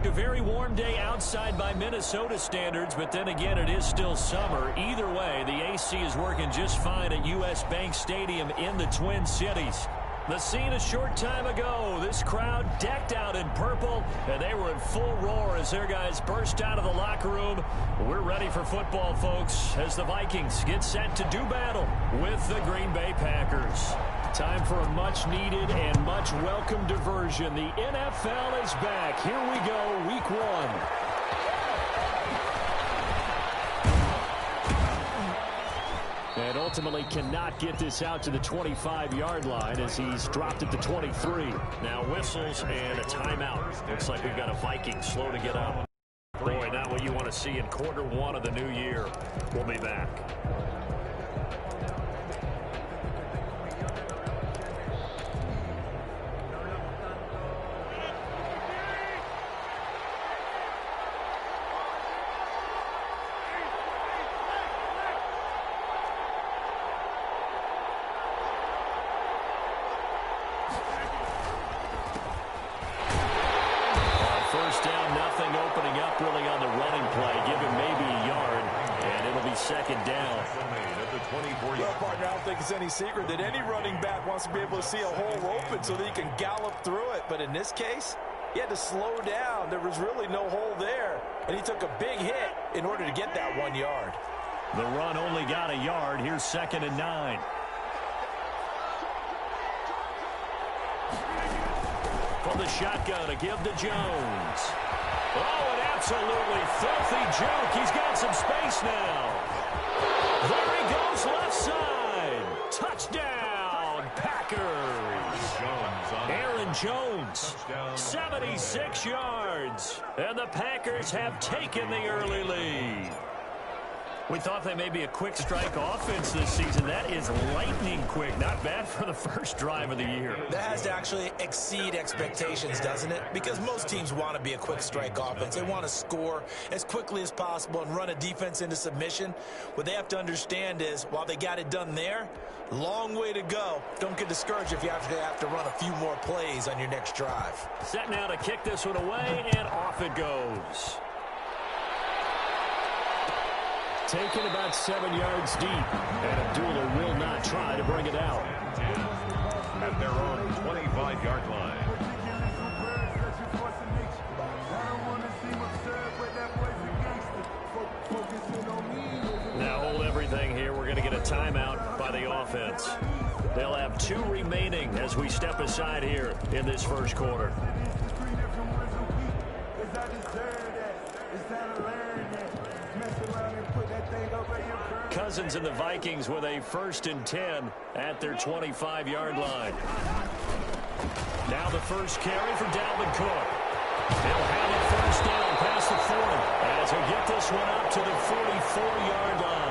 A very warm day outside by Minnesota standards, but then again, it is still summer. Either way, the AC is working just fine at U.S. Bank Stadium in the Twin Cities. The scene a short time ago, this crowd decked out in purple, and they were in full roar as their guys burst out of the locker room. We're ready for football, folks, as the Vikings get set to do battle with the Green Bay Packers. Time for a much-needed and much-welcome diversion. The NFL is back. Here we go, Week 1. And ultimately cannot get this out to the 25-yard line as he's dropped at the 23. Now whistles and a timeout. Looks like we've got a Viking slow to get up. Boy, not what you want to see in quarter one of the new year. We'll be back. Any secret that any running back wants to be able to see a hole open so that he can gallop through it. But in this case, he had to slow down. There was really no hole there, and he took a big hit in order to get that 1 yard. The run only got a yard. Here's 2nd and 9. From the shotgun to give to Jones. Oh, an absolutely filthy juke. He's got some space now. There he goes, left side. Touchdown, Packers. Aaron Jones, 76 yards. And the Packers have taken the early lead. We thought they may be a quick strike offense this season. That is lightning quick. Not bad for the first drive of the year. That has to actually exceed expectations, doesn't it? Because most teams want to be a quick strike offense. They want to score as quickly as possible and run a defense into submission. What they have to understand is, while they got it done there, long way to go. Don't get discouraged if you actually have to run a few more plays on your next drive. Set now to kick this one away, and off it goes. Taken about 7 yards deep, and Abdullah will not try to bring it out. At their own 25-yard line. Now hold everything here. We're going to get a timeout by the offense. They'll have 2 remaining as we step aside here in this first quarter. Cousins and the Vikings with a 1st and 10 at their 25-yard line. Now the first carry for Dalvin Cook. They'll have it first down past the 40 as we get this one up to the 44-yard line.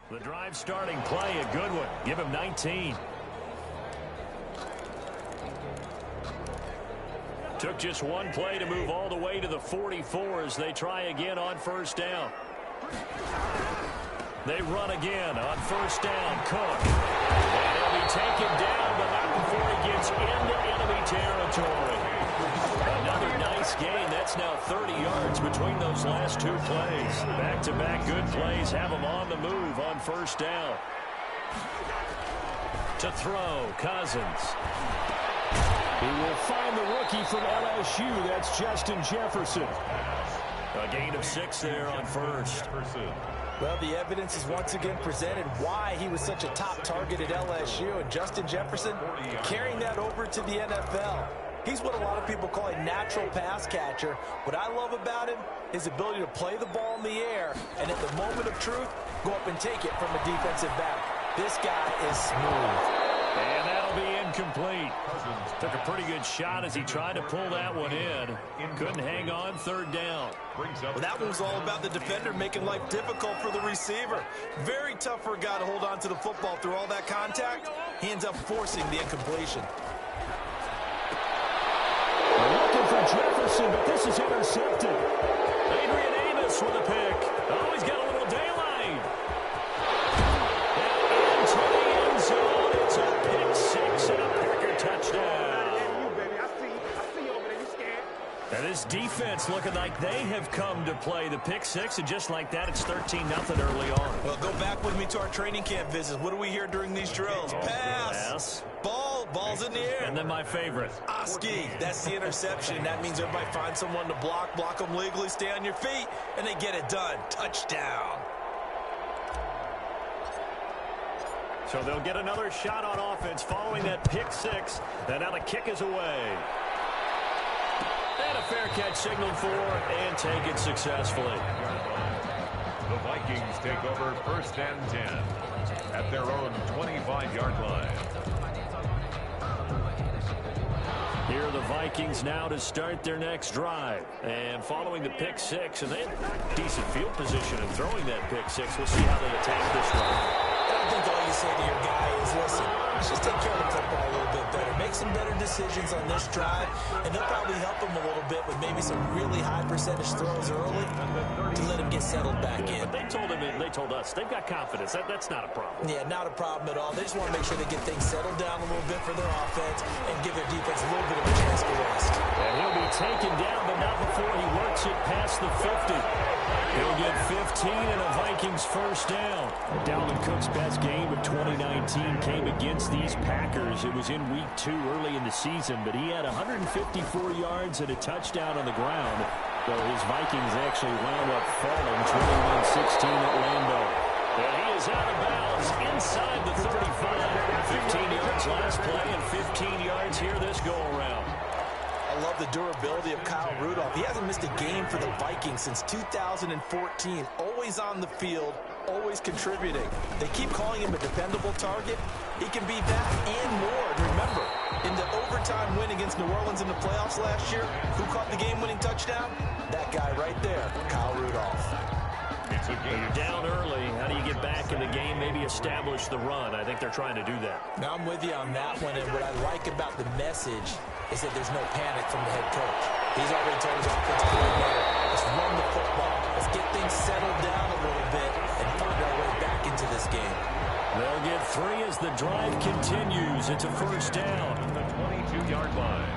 The drive starting play, a good one. Give him 19. Took just one play to move all the way to the 44 as they try again on first down. They run again on first down. Cook. And he'll be taken down, but not before he gets into enemy territory. Another nice gain. That's now 30 yards between those last 2 plays. Back-to-back good plays have him on the move on first down. To throw, Cousins. He will find the rookie from LSU. That's Justin Jefferson. A gain of 6 there on first. Well, the evidence is once again presented why he was such a top target at LSU. And Justin Jefferson carrying that over to the NFL. He's what a lot of people call a natural pass catcher. What I love about him, his ability to play the ball in the air, and at the moment of truth, go up and take it from a defensive back. This guy is smooth. And that'll be incomplete. Took a pretty good shot as he tried to pull that one in. Couldn't hang on, third down. Well, that one was all about the defender making life difficult for the receiver. Very tough for a guy to hold on to the football through all that contact. He ends up forcing the incompletion. Looking for Jefferson, but this is intercepted. Adrian Amos with a pick. Oh, he's got a little daylight. And into the end zone. It's a pick six and a Packer touchdown. And this defense looking like they have come to play the pick six, and just like that, it's 13-0 early on. Well, go back with me to our training camp visits. What do we hear during these drills? Pass. Ball's in the air. And then my favorite. Oski, that's the interception. That means everybody finds someone to block them legally, stay on your feet, and they get it done. Touchdown. So they'll get another shot on offense following that pick six. And now the kick is away. And a fair catch signaled for and taken successfully. The Vikings take over 1st and 10 at their own 25-yard line. Here are the Vikings now to start their next drive. And following the pick six, and they had decent field position in throwing that pick six. We'll see how they attack this one. I think all you say to your guy is, listen, let's just take care of the football a little bit better. Make some better decisions on this drive, and they'll probably help him a little bit with maybe some really high percentage throws early to let him get settled back in. But they told him, and they told us, they've got confidence. That's not a problem. Yeah, not a problem at all. They just want to make sure they get things settled down a little bit for their offense and give their defense a little bit of a chance to rest. And he'll be taken down, but not before he works it past the 50. He'll get 15 and a Vikings first down. Dalvin Cook's best game of 2019 came against these Packers. It was in week 2 early in the season, but he had 154 yards and a touchdown on the ground, though his Vikings actually wound up falling 21-16 at Lambeau. And he is out of bounds inside the 35. 15 yards last play and 15 yards here this go-around. I love the durability of Kyle Rudolph. He hasn't missed a game for the Vikings since 2014. Always on the field, always contributing. They keep calling him a dependable target. He can be that and more. And remember, in the overtime win against New Orleans in the playoffs last year, who caught the game-winning touchdown? That guy right there, Kyle Rudolph. You're down early. How do you get back in the game, maybe establish the run? I think they're trying to do that. Now, I'm with you on that one, and what I like about the message is that there's no panic from the head coach. He's already told his offensive coordinator, let's run the football. Let's get things settled down a little bit and find our way back into this game. They'll get 3 as the drive continues. It's a first down. On the 22-yard line.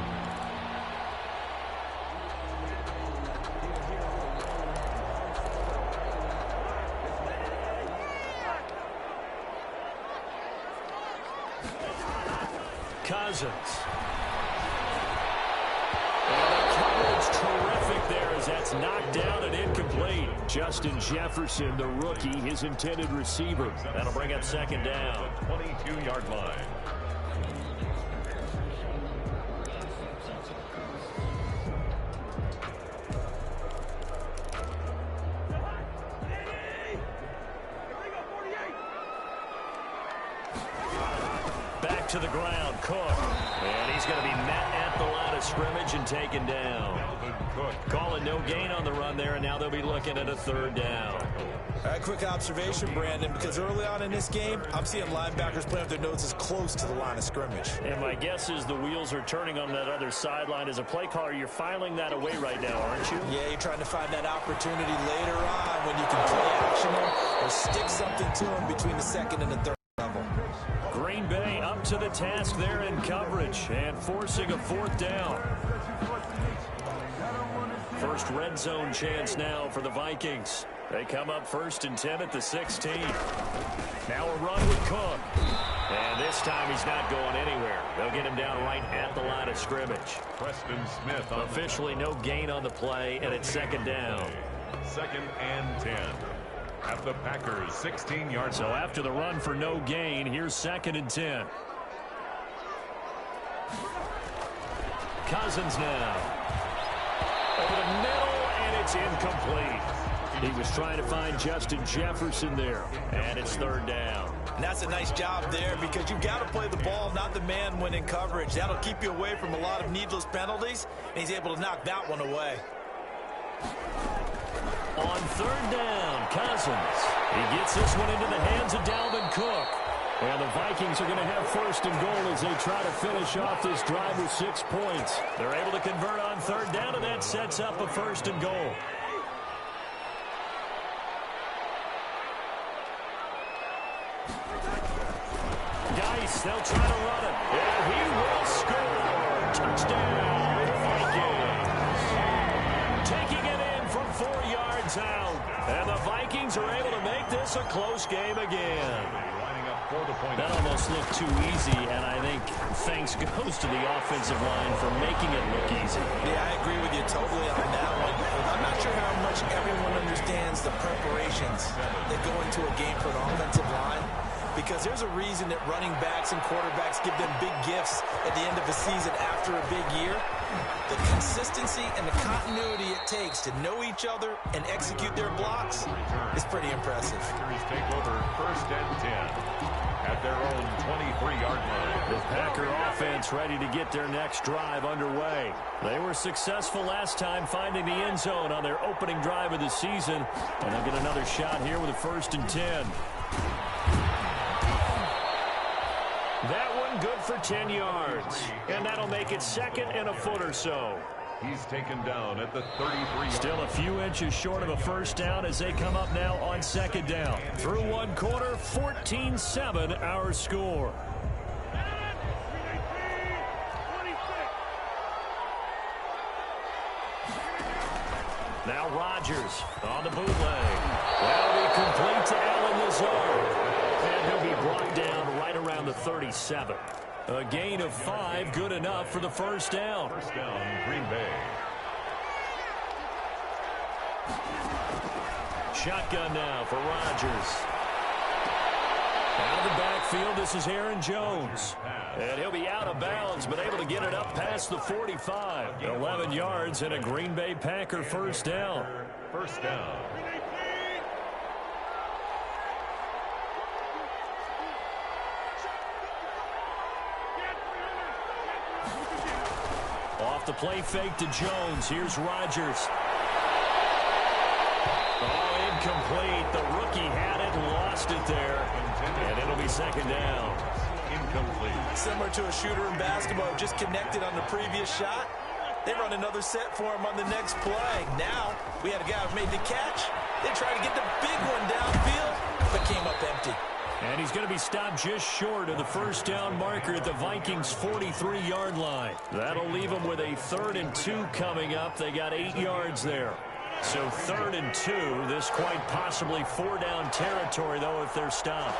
Cousins. And the coverage terrific there as that's knocked down and incomplete. Justin Jefferson, the rookie, his intended receiver. That'll bring up second down. 22-yard line. To the ground, Cook. And he's going to be met at the line of scrimmage and taken down. Calling no gain on the run there, and now they'll be looking at a third down. All right, quick observation, Brandon, because early on in this game, I'm seeing linebackers playing with their noses close to the line of scrimmage. And my guess is the wheels are turning on that other sideline. As a play caller, you're filing that away right now, aren't you? Yeah, you're trying to find that opportunity later on when you can play action him or stick something to him between the second and the third level. Green Bay up to the task there in coverage and forcing a fourth down. First red zone chance now for the Vikings. They come up 1st and 10 at the 16. Now a run with Cook. And this time he's not going anywhere. They'll get him down right at the line of scrimmage. Preston Smith. Officially no gain on the play, and it's second down. 2nd and 10. At the Packers 16-yard. So after the run for no gain, here's 2nd and 10. Cousins now. Over the middle, and it's incomplete. He was trying to find Justin Jefferson there, and it's third down. And that's a nice job there because you've got to play the ball, not the man when in coverage. That'll keep you away from a lot of needless penalties, and he's able to knock that one away. On third down, Cousins. He gets this one into the hands of Dalvin Cook. And the Vikings are going to have first and goal as they try to finish off this drive with 6 points. They're able to convert on third down, and that sets up a first and goal. Geis, they'll try to run it. And he will score. Touchdown, Vikings. Taking it in from 4 yards out. And the Vikings are able to make this a close game again. That almost looked too easy, and I think thanks goes to the offensive line for making it look easy. Yeah, I agree with you totally on that one. I'm not sure how much everyone understands the preparations that go into a game for an offensive line, because there's a reason that running backs and quarterbacks give them big gifts at the end of a season after a big year. The consistency and the continuity it takes to know each other and execute their blocks is pretty impressive. Take over first and 10 at their own 23-yard line. The Packer offense ready to get their next drive underway. They were successful last time finding the end zone on their opening drive of the season, and they'll get another shot here with a first and 10. That one good for 10 yards, and that'll make it second and a foot or so. He's taken down at the 33. Still a few inches short of a first down as they come up now on second down. Through one quarter, 14-7 our score. Now Rodgers on the bootleg. That'll be complete to Allen Lazard. And he'll be brought down right around the 37. A gain of 5, good enough for the first down. First down, Green Bay. Shotgun now for Rodgers. Out of the backfield, this is Aaron Jones. And he'll be out of bounds, but able to get it up past the 45. 11 yards and a Green Bay Packer first down. First down. Off the play fake to Jones. Here's Rodgers. Oh, incomplete. The rookie had it and lost it there. And it'll be second down. Incomplete. Similar to a shooter in basketball, just connected on the previous shot. They run another set for him on the next play. Now, we had a guy who made the catch. They tried to get the big one downfield, but came up empty. And he's going to be stopped just short of the first down marker at the Vikings' 43-yard line. That'll leave them with a 3rd and 2 coming up. They got 8 yards there. So 3rd and 2, this quite possibly 4-down territory, though, if they're stopped.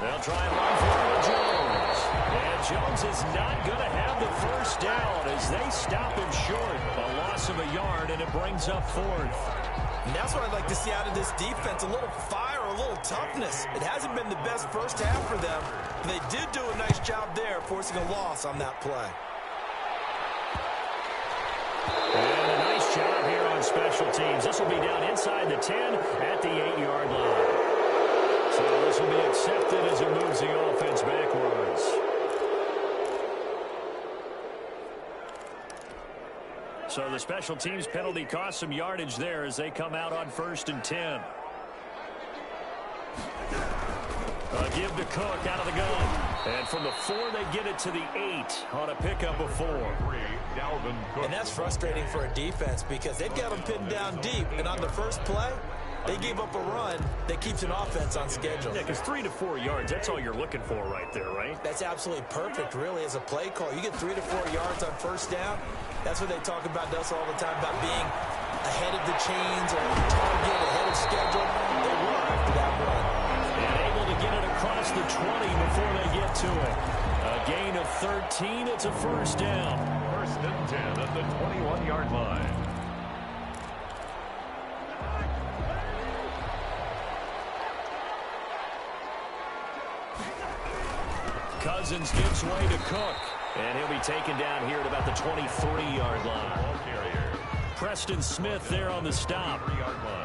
They'll try and run for it with Jones. And Jones is not going to have the first down as they stop him short. A loss of a yard, and it brings up 4th. And that's what I'd like to see out of this defense, a little fire, a little toughness. It hasn't been the best first half for them. They did do a nice job there, forcing a loss on that play. And a nice job here on special teams. This will be down inside the 10 at the 8-yard line. So this will be accepted as it moves the offense backwards. So the special teams penalty cost some yardage there as they come out on 1st and 10. A give to Cook out of the gun. And from the 4, they get it to the 8 on a pickup of 4. And that's frustrating for a defense because they've got them pinned down deep. And on the first play, they gave up a run that keeps an offense on schedule. Yeah, because 3 to 4 yards, that's all you're looking for right there, right? That's absolutely perfect, really, as a play call. You get 3 to 4 yards on first down. That's what they talk about to us all the time, about being ahead of the chains or on target, ahead of schedule. They were after that run. And able to get it across the 20 before they get to it. A gain of 13, it's a first down. First and 10 at the 21-yard line. Cousins gives way to Cook. And he'll be taken down here at about the 23-yard line. Preston Smith there on the stop.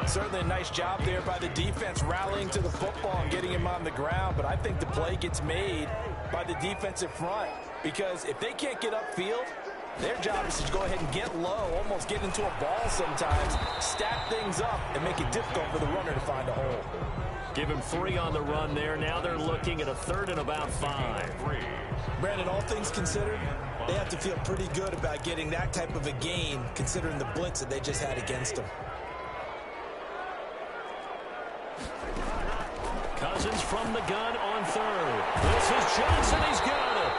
Certainly a nice job there by the defense, rallying to the football and getting him on the ground. But I think the play gets made by the defensive front, because if they can't get upfield, their job is to go ahead and get low, almost get into a ball sometimes, stack things up, and make it difficult for the runner to find a hole. Give him 3 on the run there. Now they're looking at a 3rd and about 5. Brandon, all things considered, they have to feel pretty good about getting that type of a gain, considering the blitz that they just had against them. Cousins from the gun on 3rd. This is Johnson. He's got it.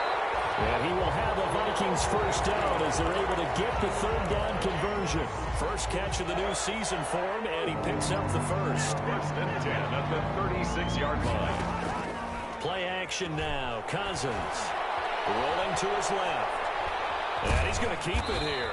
And he will have a Vikings first down as they're able to get the 3rd down conversion. First catch of the new season for him, and he picks up the first. First and 10 at the 36-yard line. Play action now. Cousins rolling to his left. And he's going to keep it here.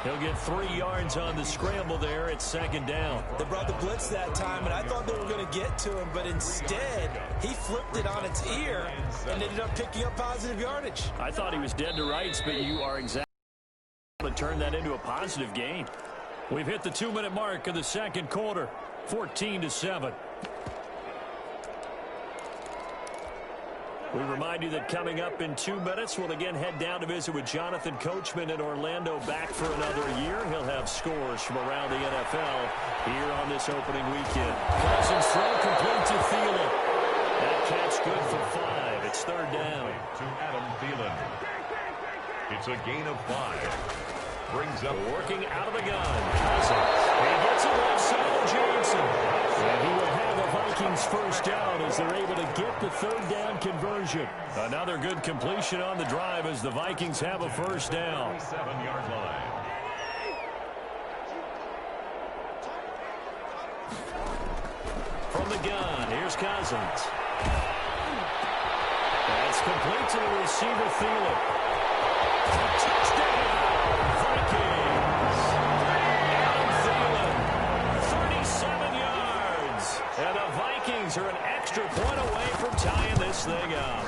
He'll get 3 yards on the scramble there at 2nd down. They brought the blitz that time, and I thought they were going to get to him, but instead, he flipped it on its ear and ended up picking up positive yardage. I thought he was dead to rights, but you are exactly to turn that into a positive gain. We've hit the 2-minute mark of the 2nd quarter, 14-7. We remind you that coming up in 2 minutes, we'll again head down to visit with Jonathan Coachman in Orlando, back for another year. He'll have scores from around the NFL here on this opening weekend. Cousins throw complete to Thielen. That catch good for 5. It's 3rd down. To Adam Thielen. It's a gain of 5. Brings up working out of the gun. Cousins. He gets it left side of Johnson. And he will have a Vikings first down as they're able to get the 3rd down conversion. Another good completion on the drive as the Vikings have a first down. 7-yard line. From the gun, here's Cousins. That's complete to the receiver, Thielen. Touchdown, Vikings. Adam Thielen, 37 yards. And the Vikings are an extra point away from tying this thing up.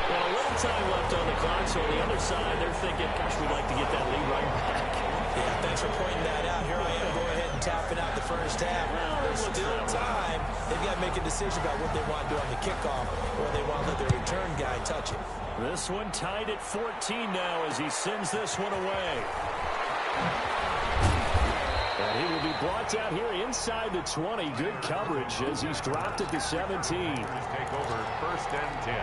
Well, a little time left on the clock, so on the other side, they're thinking, gosh, we'd like to get that lead right back. Yeah, thanks for pointing that out. Here I am, go ahead and tapping out the first half. There's still time. They've got to make a decision about what they want to do on the kickoff, or they want to let their return guy touch it. This one tied at 14 now as he sends this one away. And he will be brought down here inside the 20. Good coverage as he's dropped at the 17. Take over 1st and 10.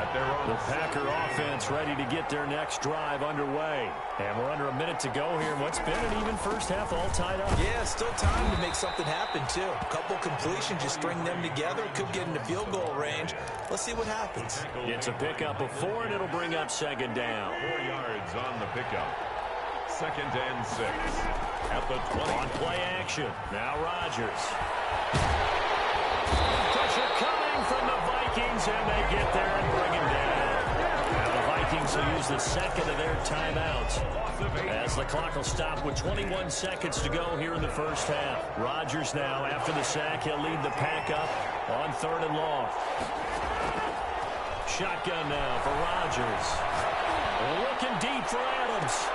The Packer offense ready to get their next drive underway. And we're under a minute to go here. What's been an even first half all tied up. Yeah, still time to make something happen, too. A couple completions, just string them together. Could get into field goal range. Let's see what happens. It's a pickup of 4, and it'll bring up 2nd down. 4 yards on the pickup. 2nd and 6. At the 20. On play action. Now Rodgers. Pressure coming from the Vikings, and they get there and bring him down. Now the Vikings will use the 2nd of their timeouts as the clock will stop with 21 seconds to go here in the first half. Rodgers now, after the sack, he'll lead the pack up on 3rd and long. Shotgun now for Rodgers. Looking deep for Adams.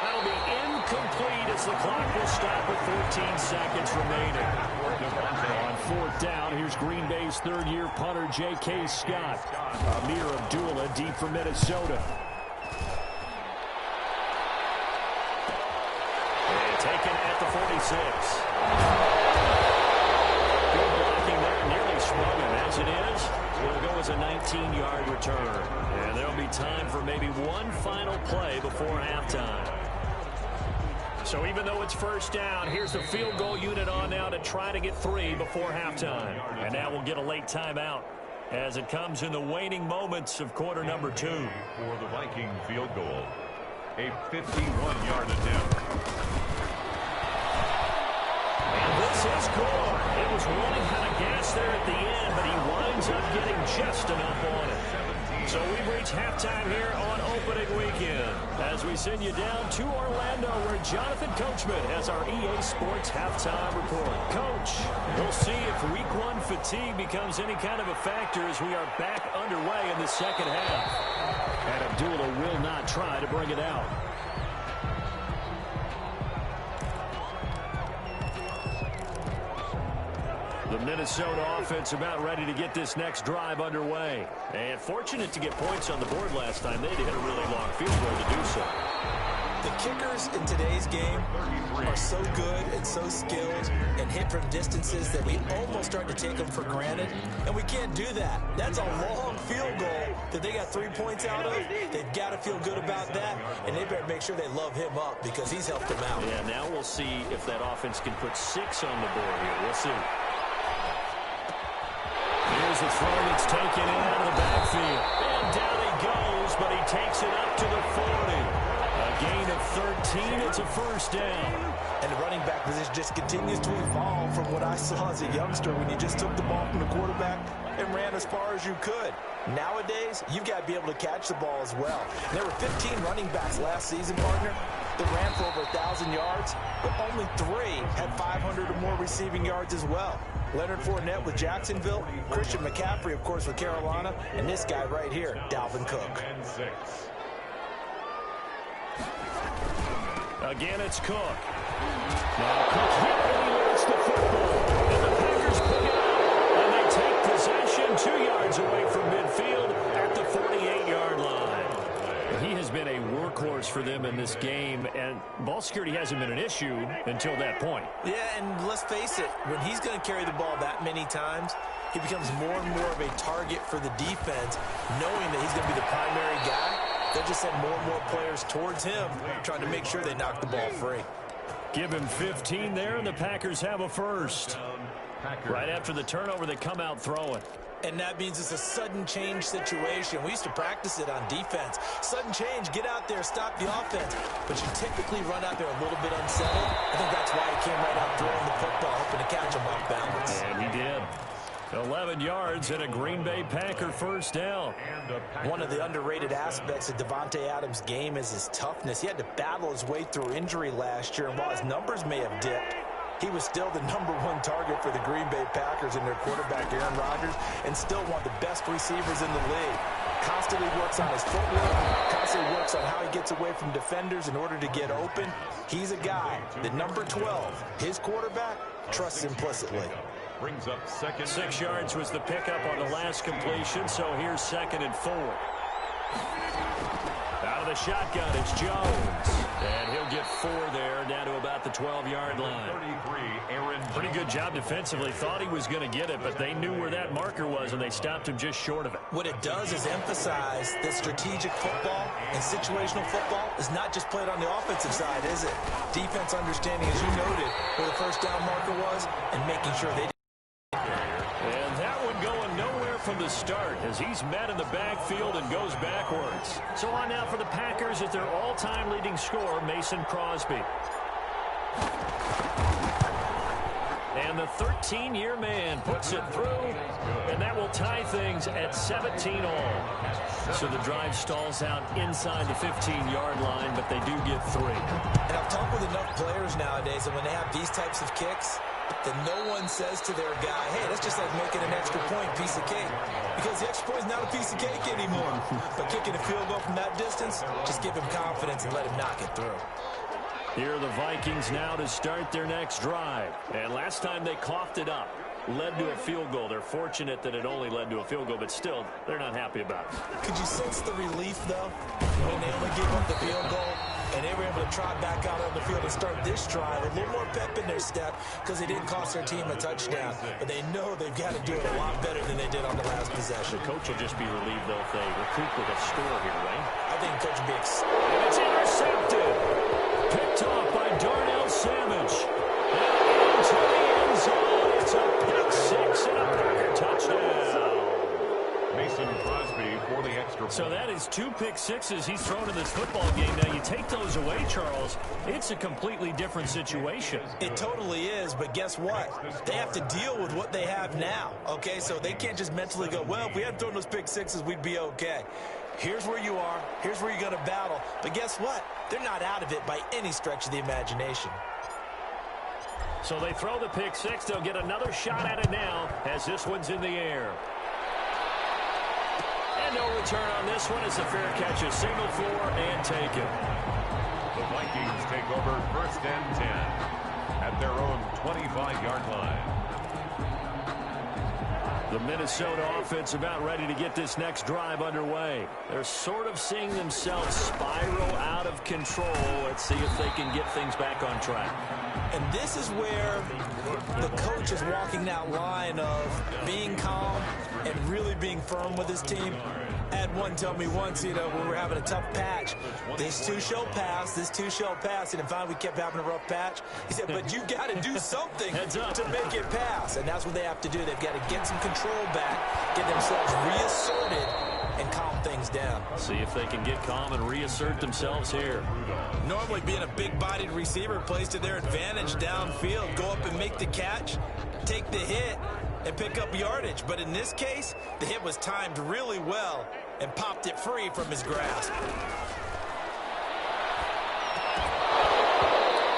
That'll be incomplete as the clock will stop with 14 seconds remaining. On 4th down, here's Green Bay's 3rd-year punter, J.K. Scott. Amir Abdullah deep for Minnesota. And taken at the 46. Good blocking there, nearly sprung him. As it is, will go as a 19-yard return. And there'll be time for maybe one final play before halftime. So even though it's first down, here's the field goal unit on now to try to get 3 before halftime. And now we'll get a late timeout as it comes in the waning moments of quarter number 2. For the Viking field goal, a 51-yard attempt. And this is good. It was running out of gas there at the end, but he winds up getting just enough on it. So we've reached halftime here on opening weekend as we send you down to Orlando where Jonathan Coachman has our EA Sports halftime report. Coach, we'll see if week 1 fatigue becomes any kind of a factor as we are back underway in the second half. And Abdullah will not try to bring it out. The Minnesota offense about ready to get this next drive underway. And fortunate to get points on the board last time. They hit a really long field goal to do so. The kickers in today's game are so good and so skilled and hit from distances that we almost start to take them for granted, and we can't do that. That's a long field goal that they got 3 points out of. They've got to feel good about that, and they better make sure they love him up because he's helped them out. Yeah, now we'll see if that offense can put 6 on the board here. We'll see. Here's a throw that's taken in out of the backfield. And down he goes, but he takes it up to the 40. A gain of 13. It's a first down. And the running back position just continues to evolve from what I saw as a youngster when you just took the ball from the quarterback and ran as far as you could. Nowadays, you've got to be able to catch the ball as well. And there were 15 running backs last season, partner, that ran for over 1,000 yards, but only 3 had 500 or more receiving yards as well. Leonard Fournette with Jacksonville, Christian McCaffrey, of course, with Carolina, and this guy right here, Dalvin Cook. Again, it's Cook. Now Cook hit when he lost the football. And the Packers pick it up, and they take possession 2 yards away from midfield at the 48-yard line. He has been a workhorse for them in this game, and ball security hasn't been an issue until that point. Yeah, and let's face it, when he's going to carry the ball that many times, he becomes more and more of a target for the defense, knowing that he's going to be the primary guy. They'll just send more and more players towards him, trying to make sure they knock the ball free. Give him 15 there, and the Packers have a first. Right after the turnover, they come out throwing. And that means it's a sudden change situation. We used to practice it on defense. Sudden change, get out there, stop the offense. But you typically run out there a little bit unsettled. I think that's why he came right out throwing the football, hoping to catch him off balance. And he did. 11 yards and a Green Bay Packer first down. One of the underrated aspects of Davante Adams' game is his toughness. He had to battle his way through injury last year, and while his numbers may have dipped, he was still the #1 target for the Green Bay Packers and their quarterback, Aaron Rodgers, and still one of the best receivers in the league. Constantly works on his footwork, constantly works on how he gets away from defenders in order to get open. He's a guy that number 12, his quarterback, trusts implicitly. Brings up second. 6 yards was the pickup on the last completion, so here's 2nd and 4. Out of the shotgun, it's Jones. And he'll get 4 there, down to about the 12-yard line. 33, Aaron. Pretty good job defensively. Thought he was going to get it, but they knew where that marker was, and they stopped him just short of it. What it does is emphasize that strategic football and situational football is not just played on the offensive side, is it? Defense understanding, as you noted, where the first down marker was and making sure they and that one going nowhere from the start as he's met in the backfield and goes backwards. So on now for the Packers at their all-time leading scorer, Mason Crosby. And the 13-year man puts it through, and that will tie things at 17 all. So the drive stalls out inside the 15-yard line, but they do get 3. And I've talked with enough players nowadays that when they have these types of kicks, that no one says to their guy, hey, that's just like making an extra point, piece of cake. Because the extra point is not a piece of cake anymore. But kicking a field goal from that distance, just give him confidence and let him knock it through. Here are the Vikings now to start their next drive. And last time they coughed it up, led to a field goal. They're fortunate that it only led to a field goal, but still, they're not happy about it. Could you sense the relief, though, when they only gave up the field goal and they were able to trot back out on the field and start this drive? A little more pep in their step because they didn't cost their team a touchdown. But they know they've got to do it a lot better than they did on the last possession. The coach will just be relieved, though, if they recoup with a score here, right? I think the coach will be and it's intercepted. Picked off by Darnell Savage. And into the end zone. It's a pick 6 and a Packer touchdown. Mason Crosby for the extra point. So that is 2 pick sixes he's thrown in this football game. Now, you take those away, Charles, it's a completely different situation. It totally is, but guess what? They have to deal with what they have now, okay? So they can't just mentally go, well, if we hadn't thrown those pick sixes, we'd be okay. Here's where you are. Here's where you're going to battle. But guess what? They're not out of it by any stretch of the imagination. So they throw the pick 6. They'll get another shot at it now as this one's in the air. And no return on this one. It's a fair catch, a signal for and taken. The Vikings take over 1st and 10 at their own 25-yard line. The Minnesota offense about ready to get this next drive underway. They're sort of seeing themselves spiral out of control. Let's see if they can get things back on track. And this is where the coach is walking that line of being calm and really being firm with his team. I had one tell me once, when we were having a tough patch, this too shall pass, this too shall pass. And finally we kept having a rough patch. He said, but you got to do something to make it pass. And that's what they have to do. They've got to get some control back, get themselves reasserted, and calm things down. See if they can get calm and reassert themselves here. Normally being a big-bodied receiver plays to their advantage downfield. Go up and make the catch, take the hit, and pick up yardage. But in this case, the hit was timed really well and popped it free from his grasp.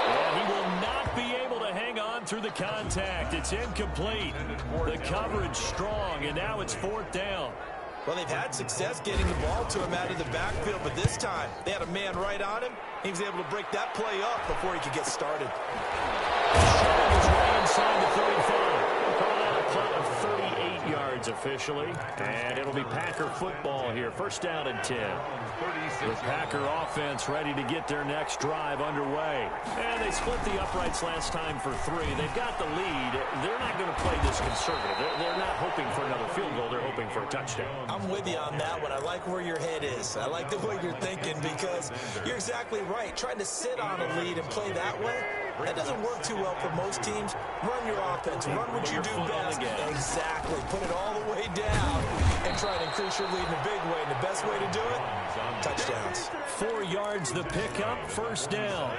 And he will not be able to hang on through the contact. It's incomplete. The coverage strong, and now it's 4th down. Well, they've had success getting the ball to him out of the backfield, but this time they had a man right on him. He was able to break that play up before he could get started. Showing his way inside the 35. Calling out a punt of 38 yards officially. And it'll be Packer football here. 1st down and 10. The Packer offense ready to get their next drive underway. And they split the uprights last time for 3. They've got the lead. They're not going to play this conservative. They're not hoping for another field goal. They're hoping for a touchdown. I'm with you on that one. I like where your head is. I like the way you're thinking because you're exactly right. Trying to sit on a lead and play that way, that doesn't work too well for most teams. Run your offense. Run what you do best. Exactly. Put it all the way down and try to increase your lead in a big way. And the best way to do it, touchdowns. 4 yards the pickup, 1st down.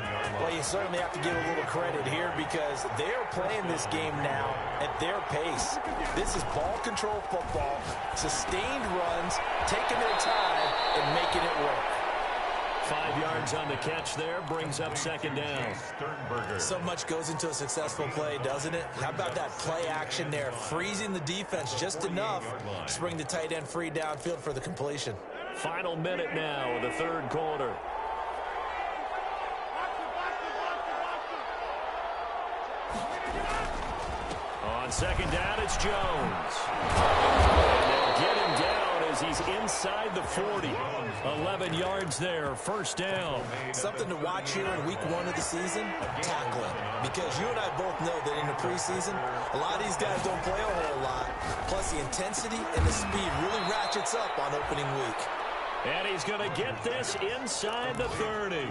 Well, you certainly have to give a little credit here because they're playing this game now at their pace. This is ball control football, sustained runs, taking their time and making it work. 5 yards on the catch there, brings up 2nd down. So much goes into a successful play, doesn't it? How about that play action there, freezing the defense just enough to bring the tight end free downfield for the completion. Final minute now of the 3rd quarter. On 2nd down, it's Jones. And they'll get him down as he's inside the 40. 11 yards there, 1st down. Something to watch here in week 1 of the season, tackling. Because you and I both know that in the preseason, a lot of these guys don't play a whole lot. Plus, the intensity and the speed really ratchets up on opening week. And he's going to get this inside the 30.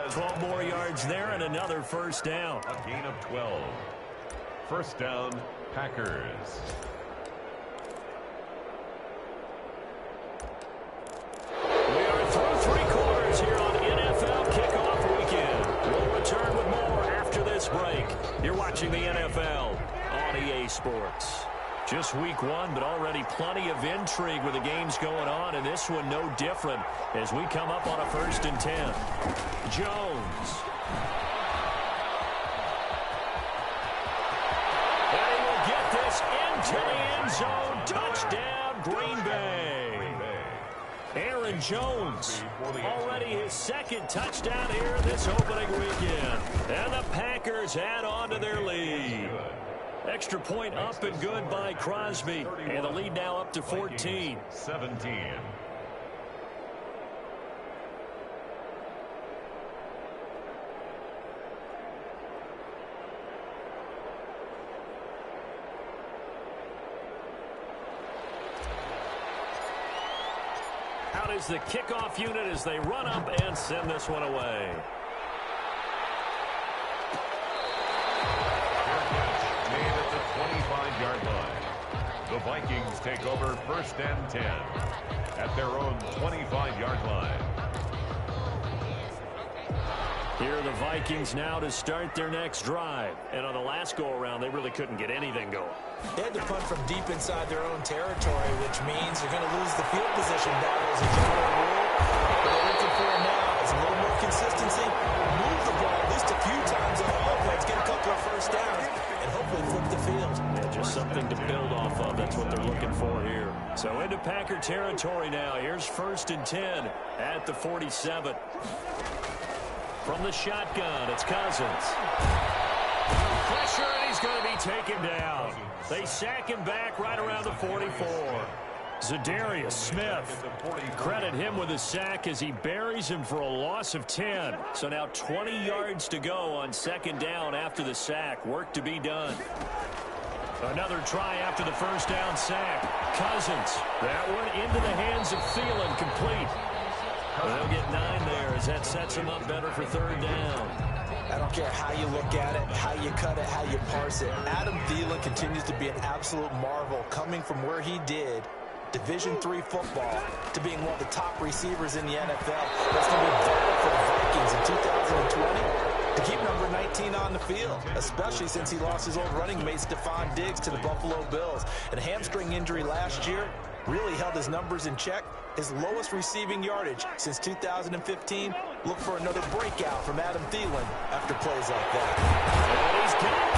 12 more yards there and another 1st down. A gain of 12. 1st down, Packers. We are through 3 quarters here on NFL Kickoff Weekend. We'll return with more after this break. You're watching the NFL on EA Sports. Just week 1, but already plenty of intrigue with the games going on, and this one no different as we come up on a 1st and 10. Jones. And he will get this into the end zone. Touchdown, Green Bay. Aaron Jones, already his 2nd touchdown here this opening weekend. And the Packers add on to their lead. Extra point up and good by Crosby. And the lead now up to 14. 17. Out is the kickoff unit as they run up and send this one away. Made at the 25-yard line. The Vikings take over 1st and 10 at their own 25-yard line. Here are the Vikings now to start their next drive. And on the last go-around, they really couldn't get anything going. They had to punt from deep inside their own territory, which means they're going to lose the field position battle as a general rule. What they're looking for now is a little more consistency, move the ball at least a few times on offense, get a couple of 1st downs, and hopefully flip the field. Yeah, just something to build off of. That's what they're looking for here. So into Packer territory now. Here's 1st and 10 at the 47. From the shotgun, it's Cousins. Pressure, and he's going to be taken down. They sack him back right around the 44. Zadarius Smith, credit him with a sack as he buries him for a loss of 10. So now 20 yards to go on second down after the sack. Work to be done. Another try after the first down sack. Cousins, that one into the hands of Thielen, complete. They'll get 9 there as that sets him up better for third down. I don't care how you look at it, how you cut it, how you parse it. Adam Thielen continues to be an absolute marvel, coming from where he did, Division III football, to being one of the top receivers in the NFL. That's going to be vital for the Vikings in 2020 to keep number 19 on the field, especially since he lost his old running mate Stephon Diggs to the Buffalo Bills. And a hamstring injury last year really held his numbers in check. His lowest receiving yardage since 2015. Look for another breakout from Adam Thielen after plays like that. And he's got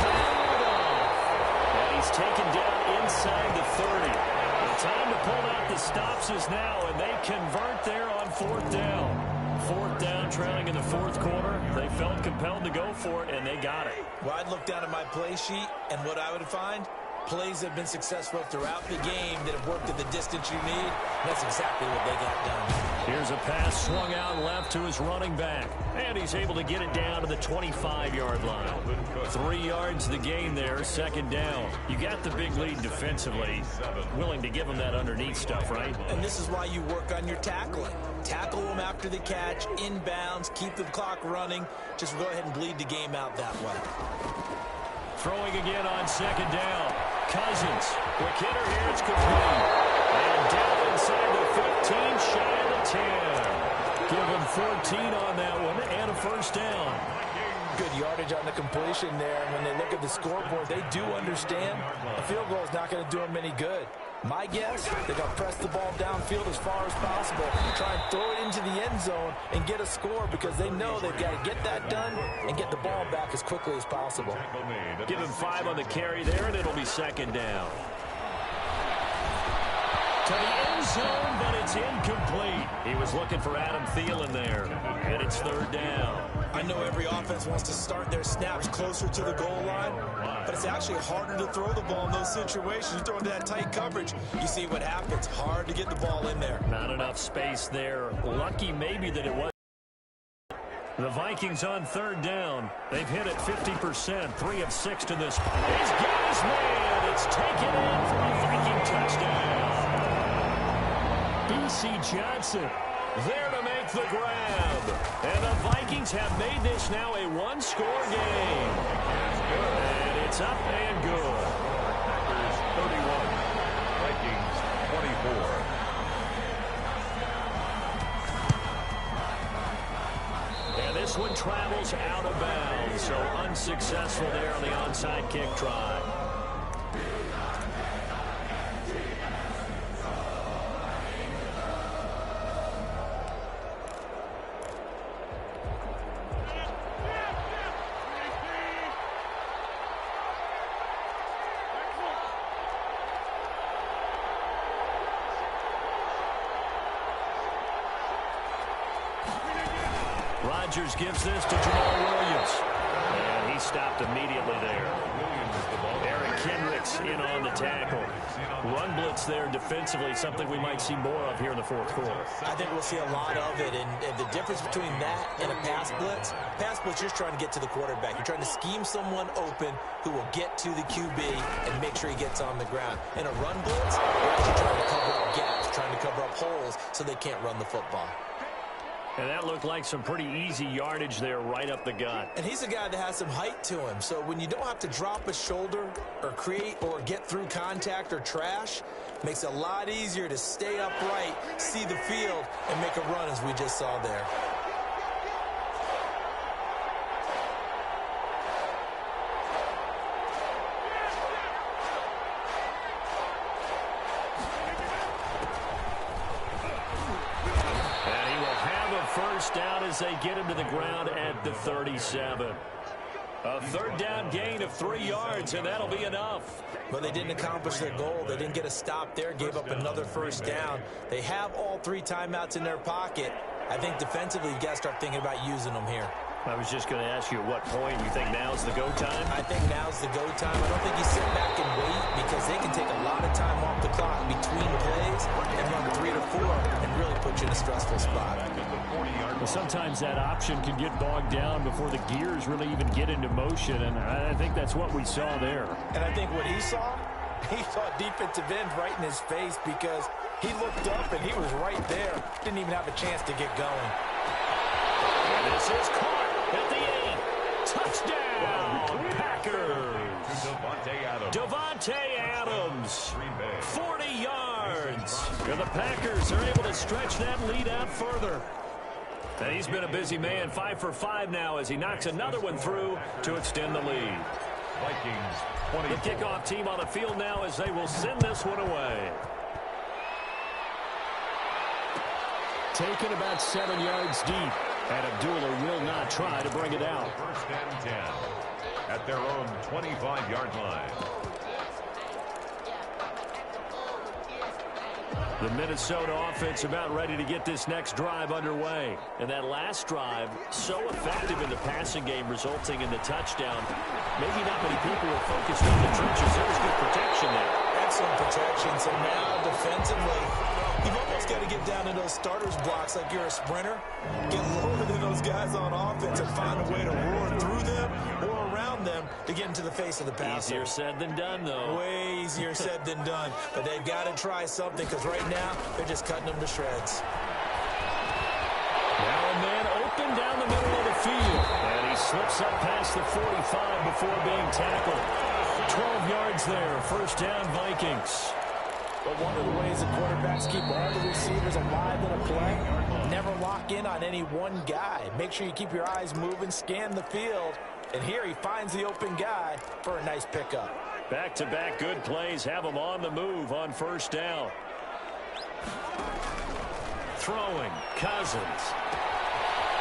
and he's taken down inside the 30. The time to pull out the stops is now, and they convert there on fourth down. Fourth down, trailing in the fourth quarter. They felt compelled to go for it, and they got it. Well, I'd look down at my play sheet, and what I would find, plays have been successful throughout the game that have worked at the distance you need. And that's exactly what they got done. Here's a pass swung out left to his running back. And he's able to get it down to the 25-yard line. 3 yards the gain there, second down. You got the big lead defensively. Willing to give him that underneath stuff, right? And this is why you work on your tackling. Tackle them after the catch, inbounds, keep the clock running. Just go ahead and bleed the game out that way. Throwing again on second down. Cousins, quick hitter here, it's complete. And down inside the 15, shy of the 10. Give him 14 on that one, and a first down. Good yardage on the completion there. And when they look at the scoreboard, they do understand a field goal is not going to do them any good. My guess, they're going to press the ball downfield as far as possible, try and throw it into the end zone and get a score because they know they've got to get that done and get the ball back as quickly as possible. Give him 5 on the carry there, and it'll be second down. To the end zone, but it's incomplete. He was looking for Adam Thielen there, and it's third down. I know every offense wants to start their snaps closer to the goal line, but it's actually harder to throw the ball in those situations. You throw into that tight coverage, you see what happens. Hard to get the ball in there. Not enough space there. Lucky maybe that it was. The Vikings on third down. They've hit it 50%, 3 of 6 to this point. He's got his man. It's taken in for a Viking touchdown. B.C. Johnson there to make the grab. And the Vikings have made this now a one-score game. And it's up and good. Packers 31, Vikings 24. And this one travels out of bounds, so unsuccessful there on the onside kick try. Rodgers gives this to Jamal Williams. And he stopped immediately there. Eric Kendricks in on the tackle. Run blitz there defensively, something we might see more of here in the fourth quarter. I think we'll see a lot of it. And the difference between that and a pass blitz, you're just trying to get to the quarterback. You're trying to scheme someone open who will get to the QB and make sure he gets on the ground. In a run blitz, you're actually trying to cover up gaps, trying to cover up holes so they can't run the football. And that looked like some pretty easy yardage there right up the gut. And he's a guy that has some height to him. So when you don't have to drop a shoulder or create or get through contact or trash, makes it a lot easier to stay upright, see the field, and make a run as we just saw there. First down as they get him to the ground at the 37. A third down gain of 3 yards, and that'll be enough. But they didn't accomplish their goal. They didn't get a stop there, gave up another first down. They have all 3 timeouts in their pocket. I think defensively, you got to start thinking about using them here. I was just going to ask you at what point you think now's the go time? I think now's the go time. I don't think you sit back and wait because they can take a lot of time off the clock between plays and run 3 to 4 and really put you in a stressful spot. Well, sometimes that option can get bogged down before the gears really even get into motion, and I think that's what we saw there. And I think what he saw defensive end right in his face because he looked up and he was right there. Didn't even have a chance to get going. And this is caught at the 8. Touchdown, Packers. Devontae Adams, 40 yards. And the Packers are able to stretch that lead out further. And he's been a busy man, 5 for 5 now as he knocks another one through to extend the lead. Vikings 20. The kickoff team on the field now as they will send this one away. Taken about 7 yards deep. And Abdullah will not try to bring it out. First and 10 at their own 25-yard line. The Minnesota offense about ready to get this next drive underway. And that last drive, so effective in the passing game, resulting in the touchdown. Maybe not many people were focused on the trenches. There was good protection there. Excellent protection. So now defensively, you've almost got to get down to those starters blocks like you're a sprinter. Get lower than those guys on offense and find a way to roar through them or around them to get into the face of the passer. Easier said than done, though. Way easier said than done. But they've got to try something because right now they're just cutting them to shreds. Now a man open down the middle of the field. And he slips up past the 45 before being tackled. 12 yards there. First down, Vikings. But one of the ways the quarterbacks keep all the receivers alive in a play, never lock in on any one guy. Make sure you keep your eyes moving, scan the field. And here he finds the open guy for a nice pickup. Back-to-back good plays have him on the move on first down. Throwing, Cousins.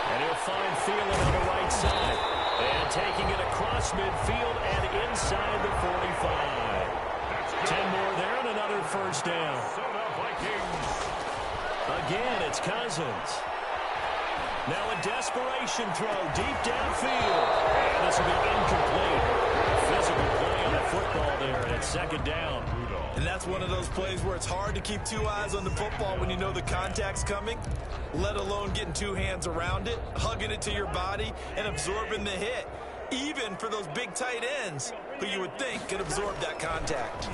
And he'll find Thielen on the right side. And taking it across midfield and inside the 45. 10 more there and another first down. Again, it's Cousins. Now a desperation throw deep downfield. And this will be incomplete. Physical play on the football there, and it's second down. And that's one of those plays where it's hard to keep two eyes on the football when you know the contact's coming, let alone getting two hands around it, hugging it to your body, and absorbing the hit. Even for those big tight ends who you would think could absorb that contact.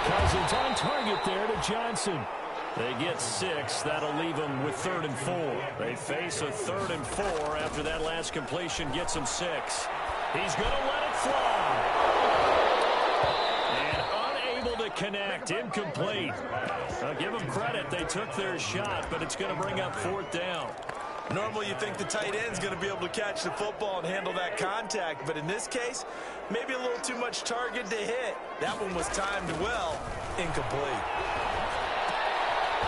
Cousins on target there to Johnson. They get 6. That'll leave them with 3rd and 4. They face a 3rd and 4 after that last completion gets them 6. He's going to let it fly. And unable to connect. Incomplete. I'll give them credit. They took their shot, but it's going to bring up 4th down. Normally you think the tight end's going to be able to catch the football and handle that contact, but in this case, maybe a little too much target to hit. That one was timed well, incomplete.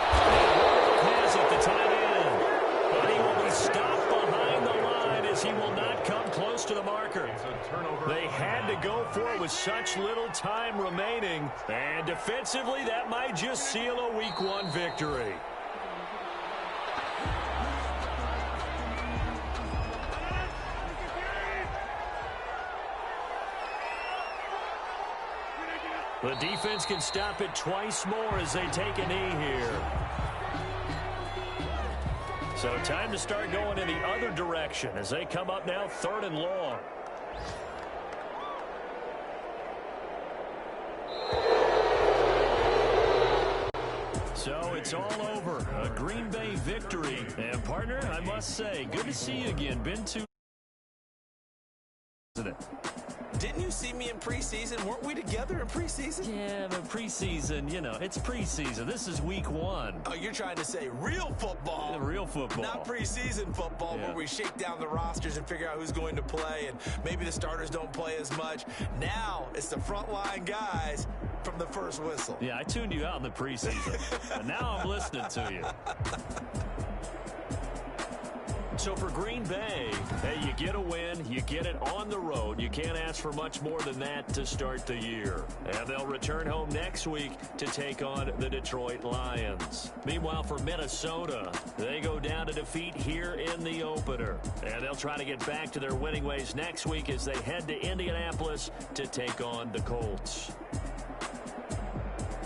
Has it, the tight end. But he will be stopped behind the line as he will not come close to the marker. They had to go for it with such little time remaining, and defensively that might just seal a Week 1 victory. The defense can stop it twice more as they take a knee here. So time to start going in the other direction as they come up now 3rd and long. So it's all over. A Green Bay victory. And partner, I must say, good to see you again. Been to... Didn't you see me in preseason? Weren't we together in preseason? Yeah, but preseason, you know, it's preseason. This is Week 1. Oh, you're trying to say real football. Real football. Not preseason football where we shake down the rosters and figure out who's going to play, and maybe the starters don't play as much. Now it's the frontline guys from the first whistle. Yeah, I tuned you out in the preseason. And now I'm listening to you. So for Green Bay, hey, you get a win, you get it on the road. You can't ask for much more than that to start the year. And they'll return home next week to take on the Detroit Lions. Meanwhile, for Minnesota, they go down to defeat here in the opener. And they'll try to get back to their winning ways next week as they head to Indianapolis to take on the Colts.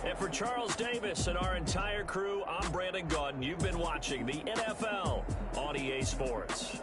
And for Charles Davis and our entire crew, I'm Brandon Gaudin. You've been watching the NFL on EA Sports.